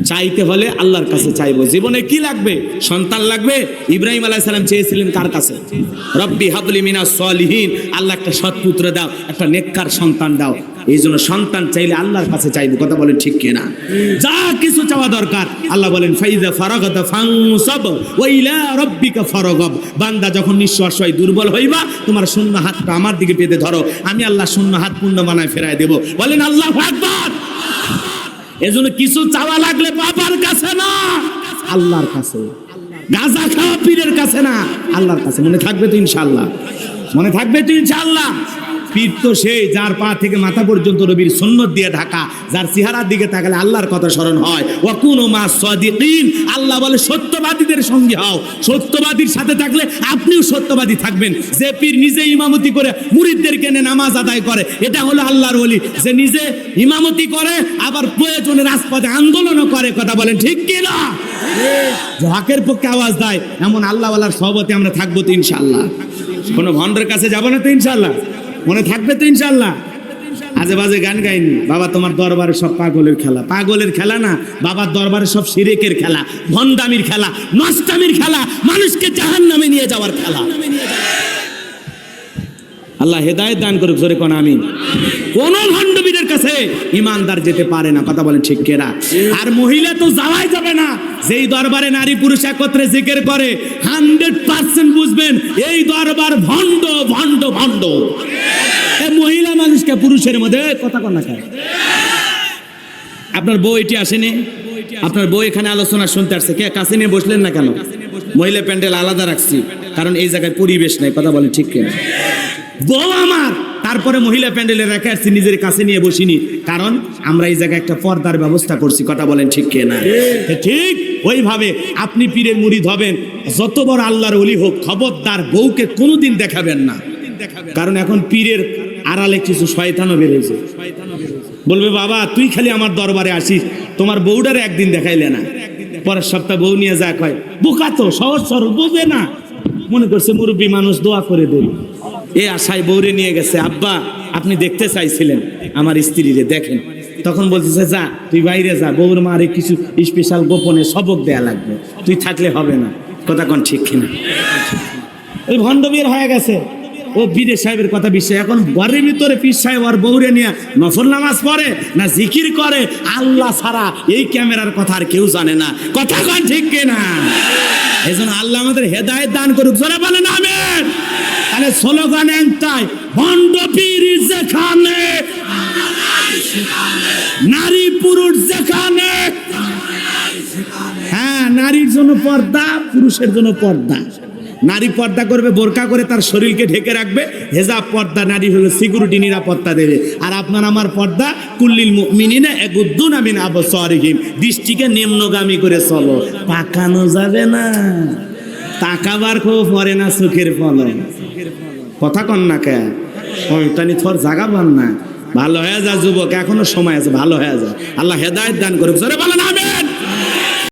চাইতে হলে আল্লাহর কাছে চাইবো। জীবনে কি লাগবে? সন্তান লাগবে। ইব্রাহিম আলাইহিস সালাম চেয়েছিলেন কার কাছে? রব্বি হাবলি মিনাস সলিহিন, আল্লাহ একটা সৎপুত্র দাও, একটা নেককার সন্তান দাও। এই জন্য সন্তান চাইলে আল্লাহর কাছে চাইবো। কথা বলেন ঠিক কিনা? যা কিছু চাওয়া দরকার আল্লাহ বলেন ফাইজা ফারাগাতা ফানসাব ওয়া ইলা রাব্বিকা ফারাগাব। বান্দা যখন নিঃশ্বাস হয় দুর্বল হইবা, তোমার শূন্য হাতটা আমার দিকে পেতে ধরো, আমি আল্লাহ শূন্য হাত পূর্ণ বানায় ফেরায় দেব। বলেন আল্লাহু আকবার। এজন্য কিছু চাওয়া লাগলে বাবার কাছে না, আল্লাহর কাছে। গাঁজা খাওয়া পীরের কাছে না, আল্লাহর কাছে। মনে থাকবে তো ইনশাআল্লাহ? মনে থাকবে তো ইনশাআল্লাহ? পীর তো সেই যার পা থেকে মাথা পর্যন্ত নবীর সুন্নত দিয়ে ঢাকা, যার চেহারার দিকে তাকালে আল্লাহর কথা স্মরণ হয়। ওয়া কুনু মা সাদিকিন, আল্লাহ বলে সত্যবাদীদের সঙ্গে হও। সত্যবাদীর সাথে থাকলে আপনিও সত্যবাদী থাকবেন। যে পীর নিজে ইমামতি করে মুরিদদেরকে নিয়ে নামাজ আদায় করে, এটা হলো আল্লাহর ওলি। যে নিজে ইমামতি করে আবার প্রয়োজনে রাজপথে আন্দোলনও করে। কথা বলেন ঠিক কি না? যে হকের পক্ষে আওয়াজ দেয়, এমন আল্লাহওয়ালার সহবতে আমরা থাকবো তো ইনশাআল্লাহ। কোনো ভণ্ডের কাছে যাবো না তো ইনশাআল্লাহ? মনে থাকবে তো ইনশাআল্লাহ? আজে বাজে গান গাইনি বাবা, তোমার দরবারে সব পাগলের খেলা। পাগলের খেলা না, বাবার দরবারে সব শিরকের খেলা, ভণ্ডামির খেলা, নষ্টামির খেলা, মানুষকে জাহান্নামে নিয়ে যাওয়ার খেলা। আল্লাহ হেদায়েত দান করুক, জোরে কোন আমিন। কোন ভণ্ডবীরের কাছে ইমানদার যেতে পারে না। কথা বলেন ঠিক কেনা? আর মহিলা তো যাওয়াই যাবে না। যেই দরবারে নারী পুরুষ একত্রে জিকির করে 100% বুঝবেন এই দরবার ভণ্ড ভণ্ড ভণ্ড। মহিলা মানুষকে পুরুষের মধ্যে কথা কন না খায়। আপনার বউ এটি আসেনি? আপনার বউ এখানে আলোচনা শুনতে আসছে, কে কাছে নিয়ে বসলেন না কেন? মহিলা প্যান্ডেল আলাদা রাখছি, কারণ এই জায়গায় পরিবেশ নাই। কথা বলেন ঠিক কেনা? বউ আমার, তারপরে মহিলা প্যান্ডেলে রেখে আসছি, নিজের কাছে নিয়ে বসিনি, কারণ আমরা এই জায়গায় একটা পর্দার ব্যবস্থা করছি। কথা বলেন ঠিক কিনা? ঠিক ওইভাবে আপনি পীরের মুরিদ হবেন, যত বড় আল্লাহর ওলি হোক, খবরদার বউকে কোনোদিন দেখাবেন না। কারণ এখন পীরের আড়ালে কিছু শয়তানও বেরোয়েছে। বলবে বাবা তুই খালি আমার দরবারে আসিস, তোমার বউটারে একদিন দেখাইলে না, পরের সপ্তাহ বউ নিয়ে যা কয়। বোকা তো, সহজ সরল, বোঝে না, মনে করছে মুরব্বী মানুষ, দোয়া করে দেবে। এ আশায় বউরে নিয়ে গেছে। আব্বা আপনি দেখতে চাইছিলেন আমার স্ত্রীরে, দেখেন। তখন বলতেছে যা তুই বাইরে যা, বউর মারে কিছু স্পেশাল গোপনে সবক দেয়া লাগবে, তুই থাকলে হবে না। কথা কোন ঠিক কিনা? ওই ভণ্ড বিয়ের হয়ে গেছে। ও পীর সাহেবের কথা বিশ্বাস। এখন ঘরের ভিতরে পীর সাহেব আর বউরে নিয়ে নফল নামাজ পড়ে না জিকির করে, আল্লাহ ছাড়া এই ক্যামেরার কথা আর কেউ জানে না। কথা কোন ঠিক কিনা? এই জন্য আল্লাহ আমাদের হেদায়েত দান করুক, জোরে বলেন আমিন। তাহলে স্লোগান একটাই, ভণ্ড পীর যেখানে, নারী পুরুষ যেখানে। হ্যাঁ, নারীর জন্য পর্দা, পুরুষের জন্য পর্দা। নারী পর্দা করবে, বোরকা করে তার শরীরকে ঢেকে রাখবে। হেজাব পর্দা, নারী হলো সিকিউরিটি, নিরাপত্তা দেবে। আর আপনার আমার পর্দা, কুল্লিল মুমিনিনা ইয়াগুদ্দুনা মিন আবসারিহিম, দৃষ্টিকে নিম্নগামী করে চলো। তাকানো যাবে না, তাকাবার খুব পরে না চোখের ফলন। কথা কন না কে? ওইটানি থর জাগা পান না। ভালো হয়ে যা যুবক, এখনো সময় আছে, ভালো হয়ে যা। আল্লাহ হেদায়েত দান করুক, জোরে বলেন আমিন।